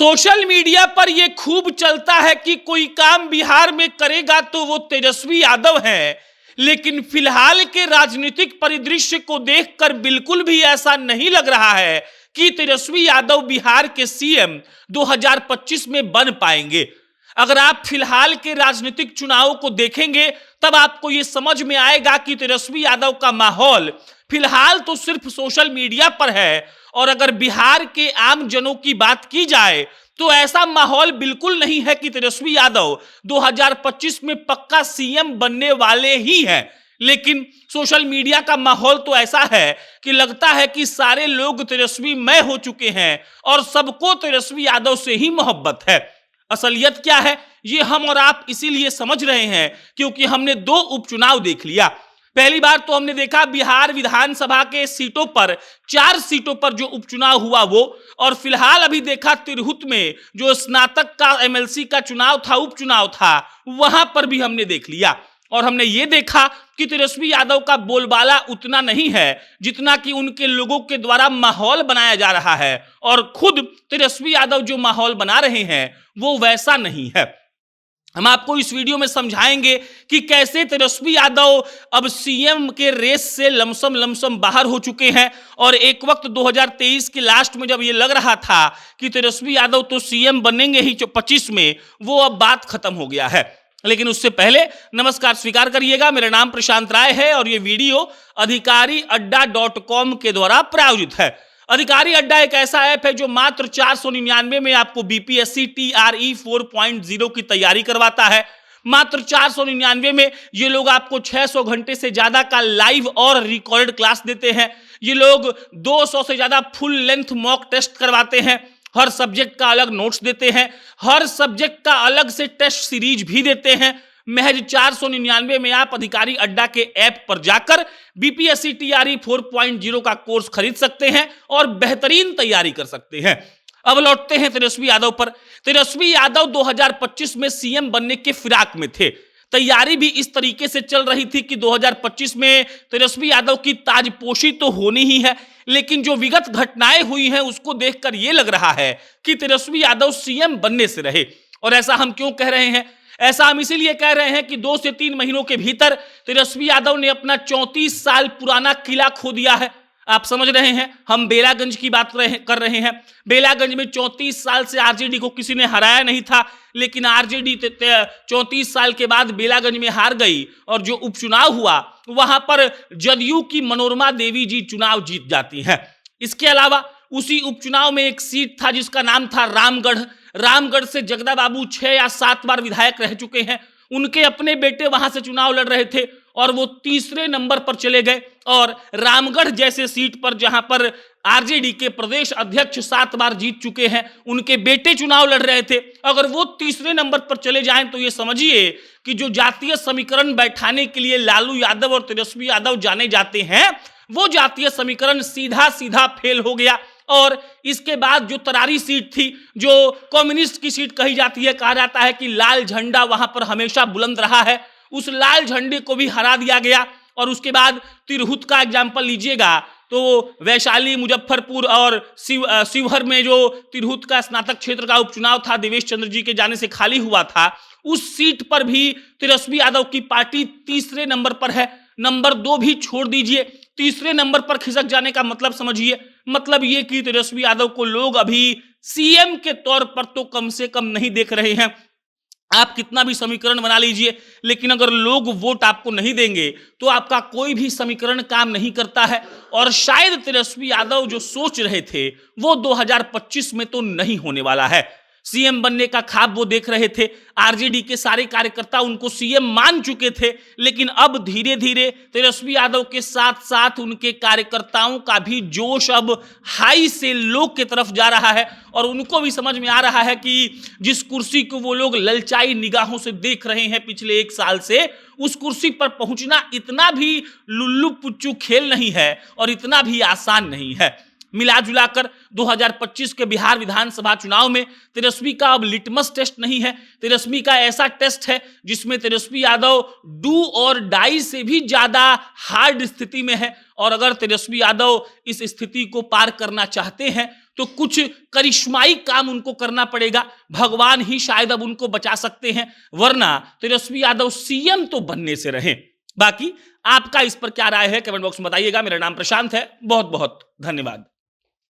Social media पर यह खूब चलता है कि कोई काम बिहार में करेगा तो वो तेजस्वी यादव है, लेकिन फिलहाल के राजनीतिक परिदृश्य को देखकर बिल्कुल भी ऐसा नहीं लग रहा है कि तेजस्वी यादव बिहार के सीएम 2025 में बन पाएंगे। अगर आप फिलहाल के राजनीतिक चुनावों को देखेंगे तब आपको यह समझ में आएगा कि तेजस्वी यादव का माहौल फिलहाल तो सिर्फ सोशल मीडिया पर है, और अगर बिहार के आम जनों की बात की जाए तो ऐसा माहौल बिल्कुल नहीं है कि तेजस्वी यादव 2025 में पक्का सीएम बनने वाले ही हैं। लेकिन सोशल मीडिया का माहौल तो ऐसा है कि लगता है कि सारे लोग तेजस्वीमय हो चुके हैं और सबको तेजस्वी यादव से ही मोहब्बत है। असलियत क्या है ये हम और आप इसीलिए समझ रहे हैं क्योंकि हमने 2 उपचुनाव देख लिया। पहली बार तो हमने देखा बिहार विधानसभा के सीटों पर 4 सीटों पर जो उपचुनाव हुआ वो, और फिलहाल अभी देखा तिरहुत में जो स्नातक का एमएलसी का चुनाव था, उपचुनाव था, वहां पर भी हमने देख लिया। और हमने ये देखा कि तेजस्वी यादव का बोलबाला उतना नहीं है जितना कि उनके लोगों के द्वारा माहौल बनाया जा रहा है, और खुद तेजस्वी यादव जो माहौल बना रहे हैं वो वैसा नहीं है। हम आपको इस वीडियो में समझाएंगे कि कैसे तेजस्वी यादव अब सीएम के रेस से लमसम बाहर हो चुके हैं, और एक वक्त 2023 के लास्ट में जब ये लग रहा था कि तेजस्वी यादव तो सीएम बनेंगे ही 25 में, वो अब बात खत्म हो गया है। लेकिन उससे पहले नमस्कार स्वीकार करिएगा, मेरा नाम प्रशांत राय है और ये वीडियो अधिकारी अड्डा.com के द्वारा प्रायोजित है। अधिकारी अड्डा एक ऐसा ऐप है जो मात्र 499 में आपको बीपीएससी TRE 4.0 की तैयारी करवाता है। मात्र 499 में ये लोग आपको 600 घंटे से ज्यादा का लाइव और रिकॉर्डेड क्लास देते हैं। ये लोग 200 से ज्यादा फुल लेंथ मॉक टेस्ट करवाते हैं, हर सब्जेक्ट का अलग नोट्स देते हैं, हर सब्जेक्ट का अलग से टेस्ट सीरीज भी देते हैं। महज 499 में आप अधिकारी अड्डा के ऐप पर जाकर बीपीएससी TRE 4.0 का कोर्स खरीद सकते हैं और बेहतरीन तैयारी कर सकते हैं। अब लौटते हैं तेजस्वी यादव पर। तेजस्वी यादव 2025 में सीएम बनने के फिराक में थे। तैयारी भी इस तरीके से चल रही थी कि 2025 में तेजस्वी यादव की ताजपोशी तो होनी ही है, लेकिन जो विगत घटनाएं हुई हैं उसको देखकर यह लग रहा है कि तेजस्वी यादव सीएम बनने से रहे। और ऐसा हम क्यों कह रहे हैं? ऐसा हम इसीलिए कह रहे हैं कि 2 से 3 महीनों के भीतर तेजस्वी यादव ने अपना 34 साल पुराना किला खो दिया है। आप समझ रहे हैं, हम बेलागंज की बात कर रहे हैं। बेलागंज में 34 साल से आरजेडी को किसी ने हराया नहीं था, लेकिन आरजेडी 34 साल के बाद बेलागंज में हार गई, और जो उपचुनाव हुआ वहां पर जदयू की मनोरमा देवी जी चुनाव जीत जाती हैं। इसके अलावा उसी उपचुनाव में एक सीट था जिसका नाम था रामगढ़। रामगढ़ से जगदा बाबू 6 या 7 बार विधायक रह चुके हैं। उनके अपने बेटे वहां से चुनाव लड़ रहे थे और वो तीसरे नंबर पर चले गए। और रामगढ़ जैसे सीट पर जहां पर आरजेडी के प्रदेश अध्यक्ष 7 बार जीत चुके हैं, उनके बेटे चुनाव लड़ रहे थे। अगर वो तीसरे नंबर पर चले जाएं तो ये समझिए कि जो जातीय समीकरण बैठाने के लिए लालू यादव और तेजस्वी यादव जाने जाते हैं, वो जातीय समीकरण सीधा सीधा फेल हो गया। और इसके बाद जो तरारी सीट थी, जो कम्युनिस्ट की सीट कही जाती है, कहा जाता है कि लाल झंडा वहां पर हमेशा बुलंद रहा है, उस लाल झंडे को भी हरा दिया गया। और उसके बाद तिरहुत का एग्जाम्पल लीजिएगा तो वैशाली, मुजफ्फरपुर और शिवहर में जो तिरहुत का स्नातक क्षेत्र का उपचुनाव था, देवेश चंद्र जी के जाने से खाली हुआ था, उस सीट पर भी तेजस्वी यादव की पार्टी तीसरे नंबर पर है। नंबर 2 भी छोड़ दीजिए, तीसरे नंबर पर खिसक जाने का मतलब समझिए, मतलब ये कि तेजस्वी यादव को लोग अभी सीएम के तौर पर तो कम से कम नहीं देख रहे हैं। आप कितना भी समीकरण बना लीजिए, लेकिन अगर लोग वोट आपको नहीं देंगे तो आपका कोई भी समीकरण काम नहीं करता है। और शायद तेजस्वी यादव जो सोच रहे थे वो 2025 में तो नहीं होने वाला है। सीएम बनने का ख्वाब वो देख रहे थे, आरजेडी के सारे कार्यकर्ता उनको सीएम मान चुके थे, लेकिन अब धीरे धीरे तेजस्वी यादव के साथ साथ उनके कार्यकर्ताओं का भी जोश अब हाई से लो की तरफ जा रहा है। और उनको भी समझ में आ रहा है कि जिस कुर्सी को वो लोग ललचाई निगाहों से देख रहे हैं पिछले 1 साल से, उस कुर्सी पर पहुंचना इतना भी लुल्लू पुच्चू खेल नहीं है और इतना भी आसान नहीं है। मिला जुलाकर 2025 के बिहार विधानसभा चुनाव में तेजस्वी का अब लिटमस टेस्ट नहीं है, तेजस्वी का ऐसा टेस्ट है जिसमें तेजस्वी यादव डू और डाई से भी ज्यादा हार्ड स्थिति में है। और अगर तेजस्वी यादव इस स्थिति को पार करना चाहते हैं तो कुछ करिश्माई काम उनको करना पड़ेगा, भगवान ही शायद अब उनको बचा सकते हैं, वरना तेजस्वी यादव सीएम तो बनने से रहे। बाकी आपका इस पर क्या राय है कमेंट बॉक्स में बताइएगा। मेरा नाम प्रशांत है, बहुत बहुत धन्यवाद।